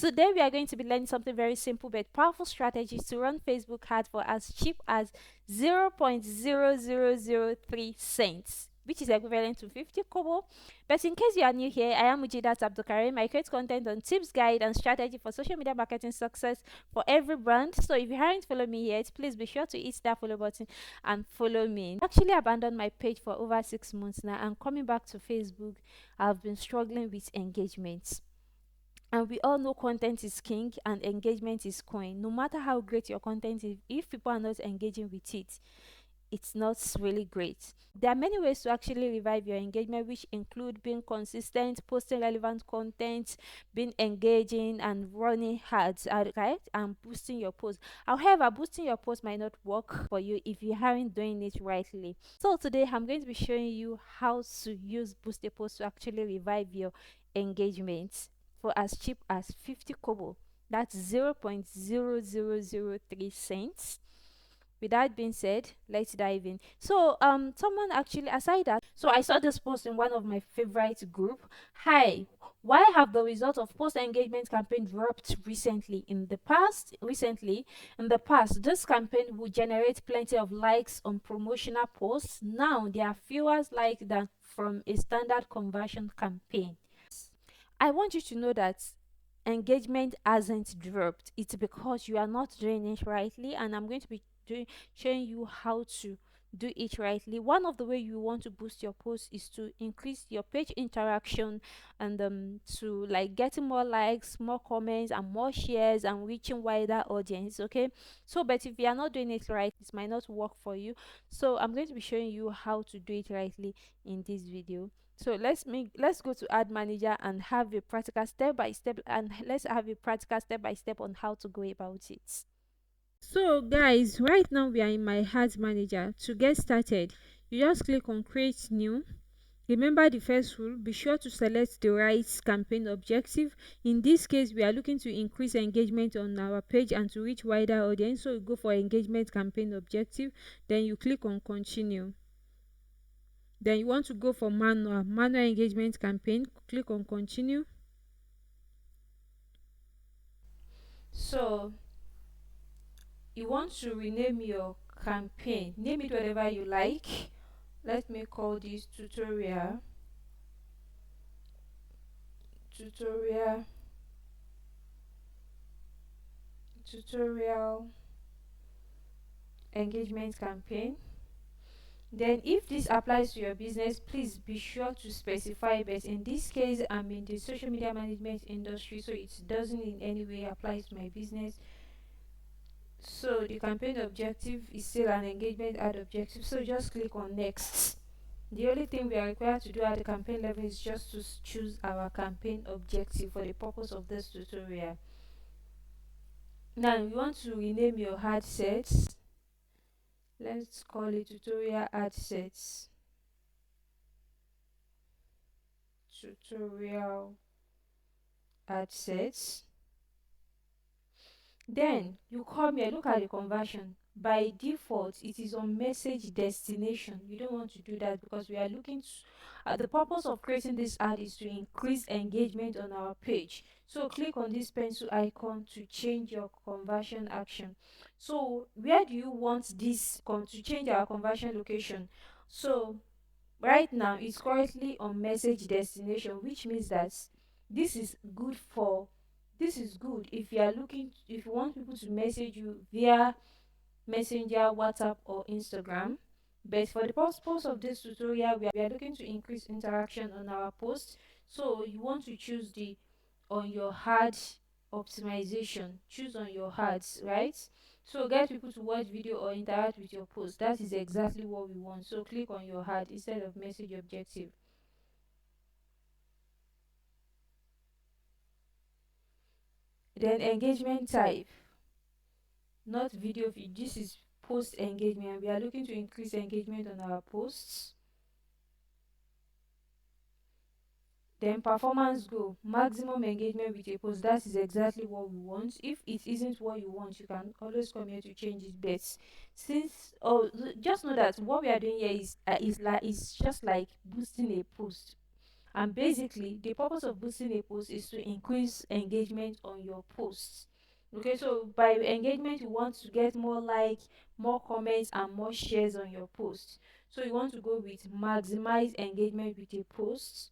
Today we are going to be learning something very simple but powerful strategies to run Facebook ads for as cheap as 0.0003 cents, which is equivalent to 50 kobo. But in case you are new here, I am Mujidat Abdulkarim. I create content on tips, guide, and strategy for social media marketing success for every brand. So if you haven't followed me yet, please be sure to hit that follow button and follow me. I actually abandoned my page for over 6 months now, and coming back to Facebook, I've been struggling with engagements. And we all know content is king and engagement is queen. No matter how great your content is, if people are not engaging with it, it's not really great. There are many ways to actually revive your engagement, which include being consistent, posting relevant content, being engaging, and running ads, right? And boosting your post. However, boosting your post might not work for you if you aren't doing it rightly. So today I'm going to be showing you how to use Boost a Post to actually revive your engagement for as cheap as 50 kobo. That's 0.0003 cents. With that being said, let's dive in. So someone actually, aside that, so I saw this post in one of my favorite group. Hi, why have the result of post engagement campaign dropped recently? In the past this campaign would generate plenty of likes on promotional posts. Now there are fewer likes than from a standard conversion campaign. I want you to know that engagement hasn't dropped. It's because you are not doing it rightly, and I'm going to be showing you how to do it rightly. One of the way you want to boost your post is to increase your page interaction, and to like getting more likes, more comments, and more shares, and reaching wider audience. Okay, so but if you are not doing it right, it might not work for you. So I'm going to be showing you how to do it rightly in this video. So let's go to ad manager and have a practical step by step, and let's have a practical step by step on how to go about it. So guys, right now we are in my ads manager. To get started, you just click on create new. Remember the first rule, be sure to select the right campaign objective. In this case, we are looking to increase engagement on our page and to reach wider audience, so you go for engagement campaign objective, then you click on continue. Then you want to go for manual engagement campaign, click on continue. So you want to rename your campaign, name it whatever you like. Let me call this tutorial tutorial engagement campaign. Then if this applies to your business, please be sure to specify, but in this case I'm in the social media management industry, so it doesn't in any way apply to my business. So the campaign objective is still an engagement ad objective, so just click on next. The only thing we are required to do at the campaign level is just to choose our campaign objective for the purpose of this tutorial. Now we want to rename your ad sets. Let's call it tutorial ad sets. Tutorial ad sets. Then you come here, look at the conversion. By default it is on message destination. You don't want to do that because we are looking to, the purpose of creating this ad is to increase engagement on our page. So click on this pencil icon to change your conversion action. So where do you want this to change our conversion location? So right now it's currently on message destination, which means that this is good for this is good if you are looking, if you want people to message you via messenger, WhatsApp, or Instagram. But for the purpose of this tutorial, we are looking to increase interaction on our post. So you want to choose the on your ad optimization, choose on your ads, right? So get people to watch video or interact with your post. That is exactly what we want. So click on your ad instead of message objective. Then engagement type, not video feed. This is post engagement. We are looking to increase engagement on our posts. Then performance goal, maximum engagement with a post. That is exactly what we want. If it isn't what you want, you can always come here to change it. But since, just know that what we are doing here is just like boosting a post. And basically, the purpose of boosting a post is to increase engagement on your posts. Okay, so by engagement, you want to get more like, more comments, and more shares on your post. So you want to go with maximize engagement with a post.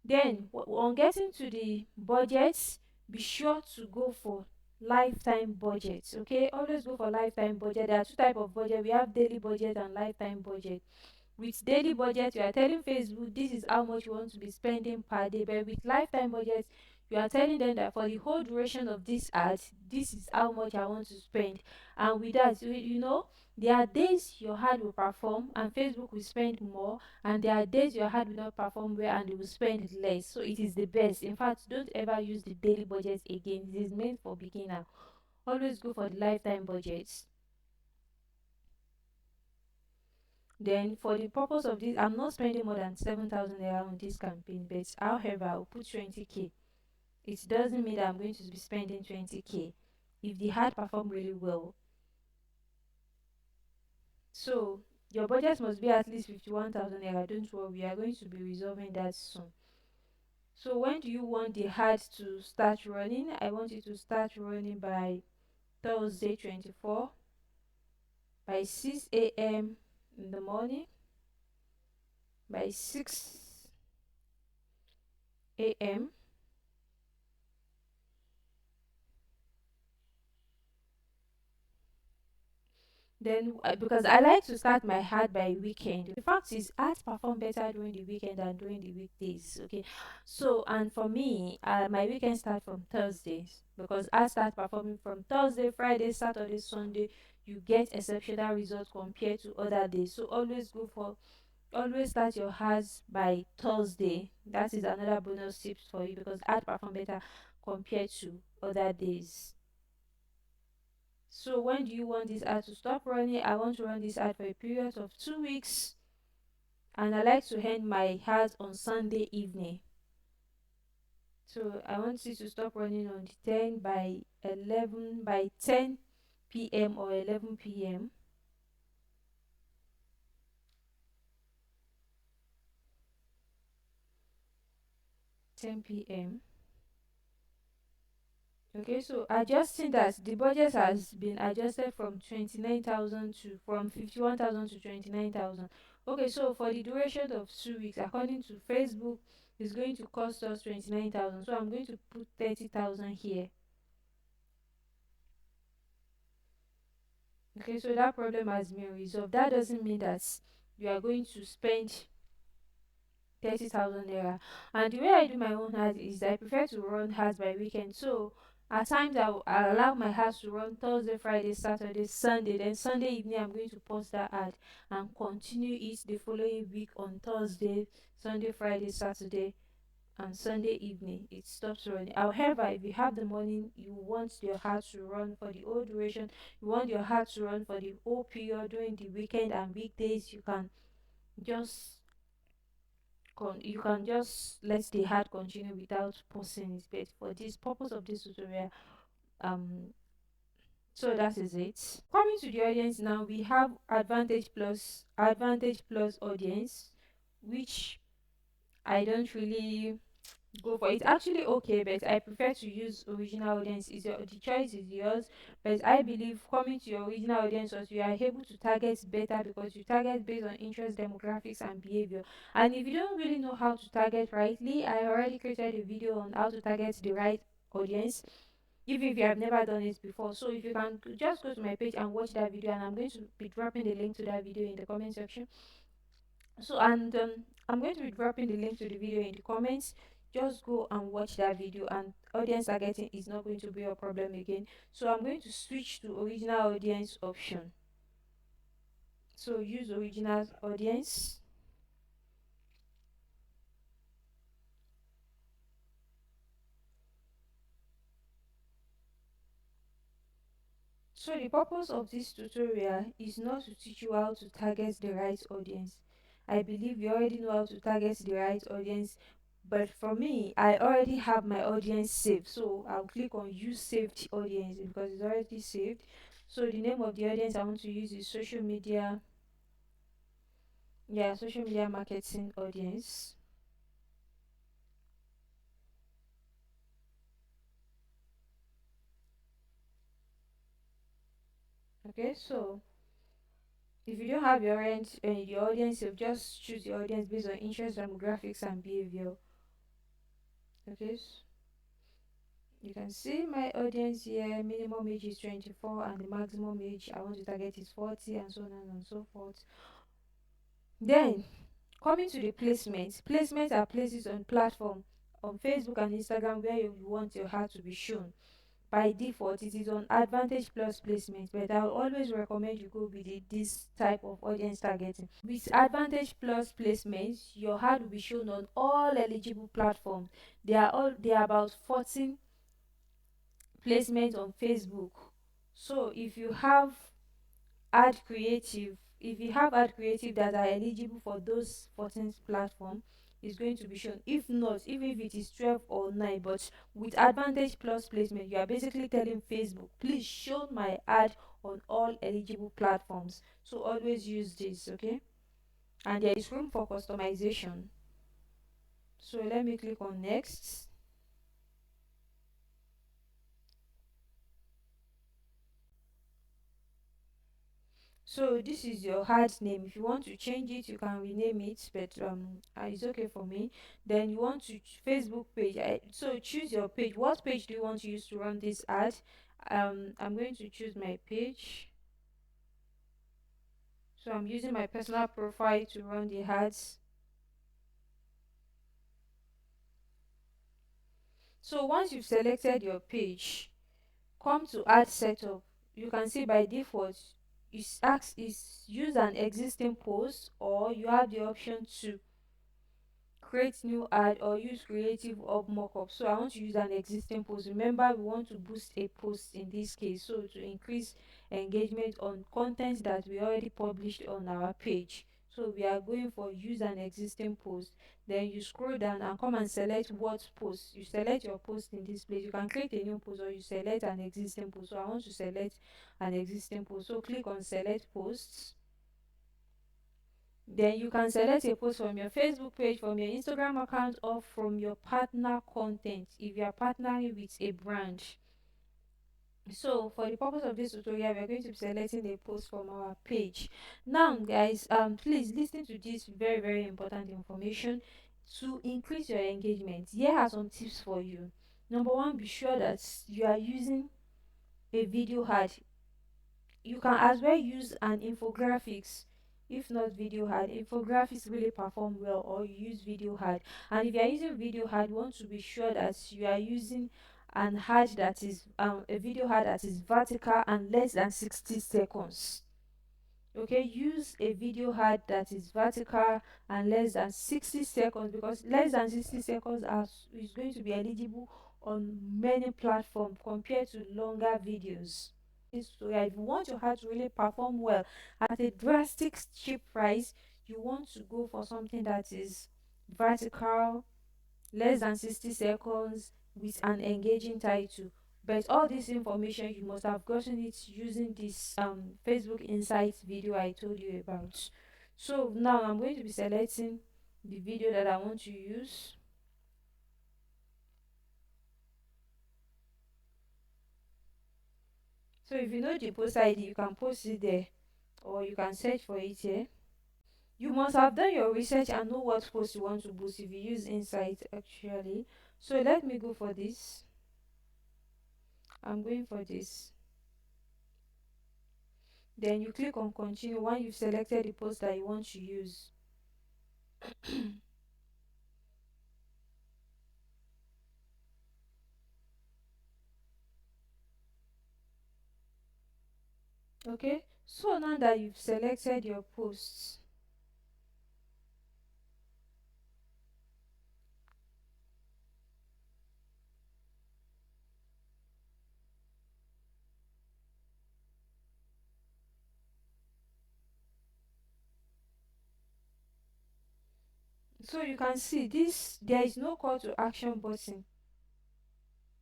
Then on getting to the budgets, be sure to go for lifetime budgets. Okay, always go for lifetime budget. There are two type of budget. We have daily budget and lifetime budget. With daily budget, you are telling Facebook this is how much you want to be spending per day. But with lifetime budget, you are telling them that for the whole duration of this ad, this is how much I want to spend. And with that, there are days your ad will perform and Facebook will spend more, and there are days your ad will not perform well and they will spend less. So it is the best. In fact, don't ever use the daily budget again. It is meant for beginner. Always go for the lifetime budgets. Then for the purpose of this, I'm not spending more than 7,000 naira on this campaign, but however, I'll put 20k. It doesn't mean that I'm going to be spending 20k if the ad perform really well. So your budget must be at least 51,000 naira. Don't worry, we are going to be resolving that soon. So when do you want the ad to start running? I want it to start running by Thursday 24 by 6 a.m. in the morning, by 6 a.m. Then, because I like to start my ad by weekend. The fact is, ads perform better during the weekend than during the weekdays. Okay, so and for me, my weekend start from Thursdays because I start performing from Thursday, Friday, Saturday, Sunday. You get exceptional results compared to other days. So always start your ads by Thursday. That is another bonus tips for you because ads perform better compared to other days. So when do you want this ad to stop running? I want to run this ad for a period of 2 weeks, and I like to end my ads on Sunday evening. So I want it to stop running on the 10 by 11 by 10 p.m. or 11 p.m. 10 p.m. Okay, so adjusting that the budget has been adjusted from 29,000 to from 51,000 to 29,000. Okay, so for the duration of 2 weeks, according to Facebook, it's going to cost us 29,000. So I'm going to put 30,000 here. Okay, so that problem has been resolved. That doesn't mean that you are going to spend 30,000 naira. And the way I do my own ads is I prefer to run ads by weekend. So at times I allow my ads to run Thursday, Friday, Saturday, Sunday. Then Sunday evening I'm going to post that ad and continue it the following week on Thursday, Sunday, Friday, Saturday, and Sunday evening it stops running. However, if you have the money, you want your ad to run for the whole duration, you want your ad to run for the whole period during the weekend and weekdays, just you can just let the ad continue without pausing it. But for this purpose of this tutorial, um so that is it. Coming to the audience now, we have advantage plus audience, which I don't really go for. It's actually okay, but I prefer to use original audience. The choice is yours, but I believe coming to your original audience was you are able to target better because you target based on interest, demographics, and behavior. And if you don't really know how to target rightly, I already created a video on how to target the right audience, even if you have never done it before. So if you can just go to my page and watch that video, and I'm going to be dropping the link to that video in the comment section. So and I'm going to be dropping the link to the video in the comments. Just go and watch that video, and audience targeting is not going to be a problem again. So I'm going to switch to original audience option. So use original audience. So the purpose of this tutorial is not to teach you how to target the right audience. I believe you already know how to target the right audience, but for me, I already have my audience saved. So I'll click on use saved audience because it's already saved. So the name of the audience I want to use is social media marketing audience. Okay, so if you don't have your audience, you just choose your audience based on interest, demographics, and behavior. Okay, you can see my audience here. Minimum age is 24, and the maximum age I want to target is 40, and so on and so forth. Then coming to the placements. Placements are places on platform on Facebook and Instagram where you want your ad to be shown. By default, it is on Advantage Plus placement, but I will always recommend you go with this type of audience targeting. With Advantage Plus placements, your ad will be shown on all eligible platforms. There are about 14 placements on Facebook. So if you have ad creative that are eligible for those 14 platforms, is going to be shown. If not, even if it is 12 or 9, but with Advantage Plus placement, you are basically telling Facebook, please show my ad on all eligible platforms. So always use this, okay? And there is room for customization. So let me click on next. So this is your ad name. If you want to change it, you can rename it, but it's okay for me. Then you want to Facebook page. So choose your page. What page do you want to use to run this ad? I'm going to choose my page. So I'm using my personal profile to run the ads. So once you've selected your page, come to ad setup. You can see by default, is use an existing post, or you have the option to create new ad or use creative or mockup. So I want to use an existing post. Remember, we want to boost a post in this case, so to increase engagement on content that we already published on our page. So we are going for use an existing post. Then you scroll down and come and select what post. You select your post in this place. You can create a new post or you select an existing post. So I want to select an existing post. So click on select posts. Then you can select a post from your Facebook page, from your Instagram account, or from your partner content if you are partnering with a brand. So for the purpose of this tutorial, we are going to be selecting a post from our page. Now guys, please listen to this very important information to increase your engagement. Here are some tips for you. Number one, be sure that you are using a video ad. You can as well use an infographics. If not video ad, infographics really perform well, or you use video ad. And if you are using video ad, you want to be sure that you are using an ad that is a video ad that is vertical and less than 60 seconds. Okay, use a video ad that is vertical and less than 60 seconds, because less than 60 seconds is going to be eligible on many platforms compared to longer videos. So yeah, if you want your ad to really perform well at a drastic cheap price, you want to go for something that is vertical, less than 60 seconds, with an engaging title. But all this information, you must have gotten it using this Facebook Insights video I told you about. So now I'm going to be selecting the video that I want to use. So if you know the post ID, you can post it there, or you can search for it here. You must have done your research and know what post you want to boost if you use Insight actually. So let me go for this. I'm going for this. Then you click on continue when you've selected the post that you want to use. Okay, so now that you've selected your posts, so you can see this, there is no call to action button.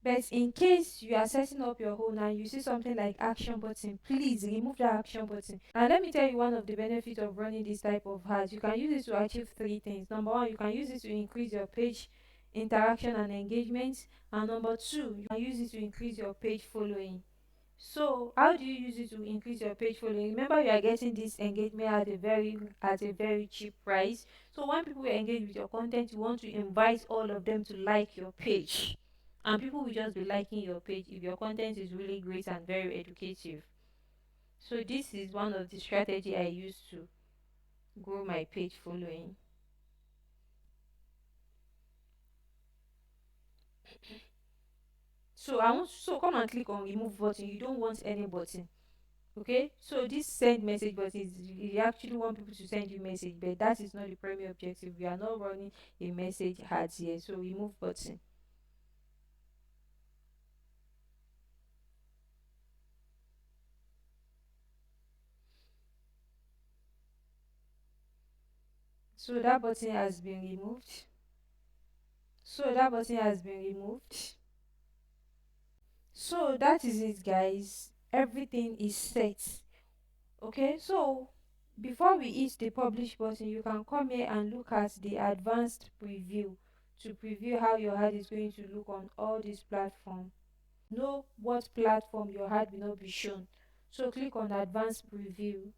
But in case you are setting up your own and you see something like action button, please remove that action button. And let me tell you one of the benefits of running this type of ads. You can use it to achieve three things. Number one, you can use it to increase your page interaction and engagement. And number two, you can use it to increase your page following. So how do you use it to increase your page following? Remember, you are getting this engagement at a very cheap price. So when people engage with your content, you want to invite all of them to like your page, and people will just be liking your page if your content is really great and very educative. So this is one of the strategy I use to grow my page following. So come and click on remove button. You don't want any button. Okay, so this send message button is you actually want people to send you message, but that is not the primary objective. We are not running a message ads here. So remove button. So that button has been removed. So that button has been removed. So that is it, guys. Everything is set. Okay, so before we hit the publish button, you can come here and look at the advanced preview to preview how your ad is going to look on all these platforms. Know what platform your ad will not be shown. So click on advanced preview.